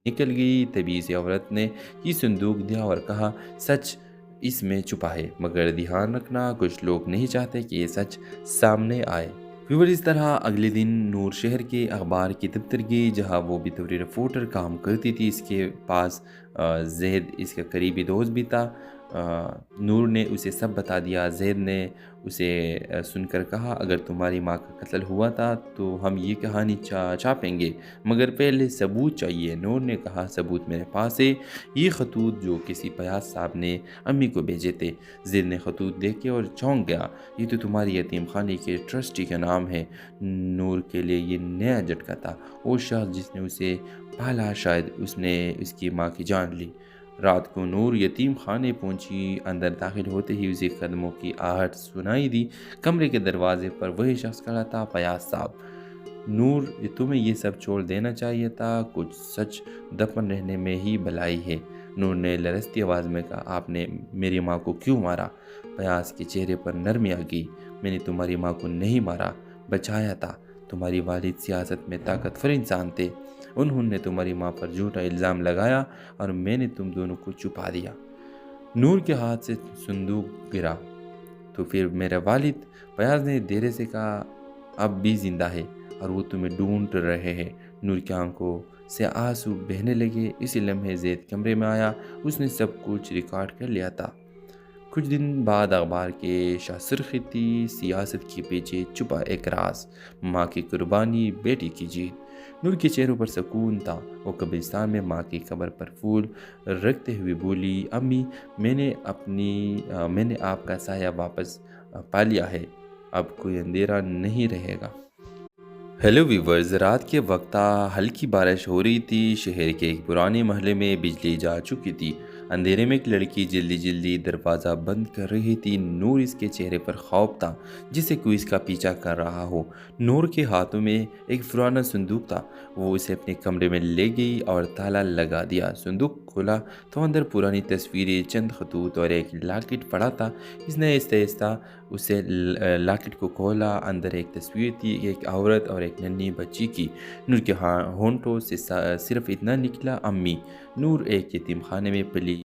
نکل گئی۔ تبھی اس عورت نے یہ صندوق دیا اور کہا، سچ اس میں چھپا ہے، مگر دھیان رکھنا کچھ لوگ نہیں چاہتے کہ یہ سچ سامنے آئے۔ ویور اس طرح اگلے دن نور شہر کے اخبار کی دفتر گئی جہاں وہ بطور رپورٹر کام کرتی تھی۔ اس کے پاس زید اس کا قریبی دوست بھی تھا۔ نور نے اسے سب بتا دیا۔ زید نے اسے سن کر کہا، اگر تمہاری ماں کا قتل ہوا تھا تو ہم یہ کہانی چھاپیں گے، مگر پہلے ثبوت چاہیے۔ نور نے کہا، ثبوت میرے پاس ہے، یہ خطوط جو کسی پیاز صاحب نے امی کو بھیجے تھے۔ زید نے خطوط دیکھے اور چونک گیا، یہ تو تمہاری یتیم خانے کے ٹرسٹی کا نام ہے۔ نور کے لیے یہ نیا جھٹکا تھا۔ وہ شخص جس نے اسے پالا، شاید اس نے اس کی ماں کی جان لی۔ رات کو نور یتیم خانے پہنچی۔ اندر داخل ہوتے ہی اسے قدموں کی آہٹ سنائی دی۔ کمرے کے دروازے پر وہی شخص کھڑا تھا، فیاض صاحب۔ نور، تمہیں یہ سب چھوڑ دینا چاہیے تھا، کچھ سچ دفن رہنے میں ہی بھلائی ہے۔ نور نے لرزتی آواز میں کہا، آپ نے میری ماں کو کیوں مارا؟ فیاض کے چہرے پر نرمی آ گئی۔ میں نے تمہاری ماں کو نہیں مارا، بچایا تھا۔ تمہاری والد سیاست میں طاقتور انسان تھے، انہوں نے تمہاری ماں پر جھوٹا الزام لگایا اور میں نے تم دونوں کو چھپا دیا۔ نور کے ہاتھ سے صندوق گرا۔ تو پھر میرا والد؟ فیاض نے دھیرے سے کہا، اب بھی زندہ ہے اور وہ تمہیں ڈھونڈ رہے ہیں۔ نور کی آنکھوں سے آنسو بہنے لگے۔ اسی لمحے زید کمرے میں آیا، اس نے سب کچھ ریکارڈ کر لیا تھا۔ کچھ دن بعد اخبار کے شاہ سرخی تھی، سیاست کے پیچھے چھپا ایک راز، ماں کی قربانی، بیٹی کی جیت۔ نور کے چہروں پر سکون تھا۔ وہ قبرستان میں ماں کی قبر پر پھول رکھتے ہوئے بولی، امی، میں نے آپ کا سایہ واپس پا لیا ہے، اب کوئی اندھیرا نہیں رہے گا۔ ہیلو ویورز، رات کے وقت ہلکی بارش ہو رہی تھی۔ شہر کے ایک پرانے محلے میں بجلی جا چکی تھی۔ اندھیرے میں ایک لڑکی جلدی جلدی دروازہ بند کر رہی تھی۔ نور اس کے چہرے پر خوف تھا، جسے کوئی اس کا پیچھا کر رہا ہو۔ نور کے ہاتھوں میں ایک پرانا صندوق تھا۔ وہ اسے اپنے کمرے میں لے گئی اور تالا لگا دیا۔ صندوق کھولا تو اندر پرانی تصویریں، چند خطوط اور ایک لاکٹ پڑا تھا۔ اس نے آہستہ آہستہ اسے لاکٹ کو کھولا۔ اندر ایک تصویر تھی، ایک عورت اور ایک ننھی بچی کی۔ نور کے ہونٹوں سے صرف اتنا نکلا، امی۔ نور ایک یتیم خانے میں پلی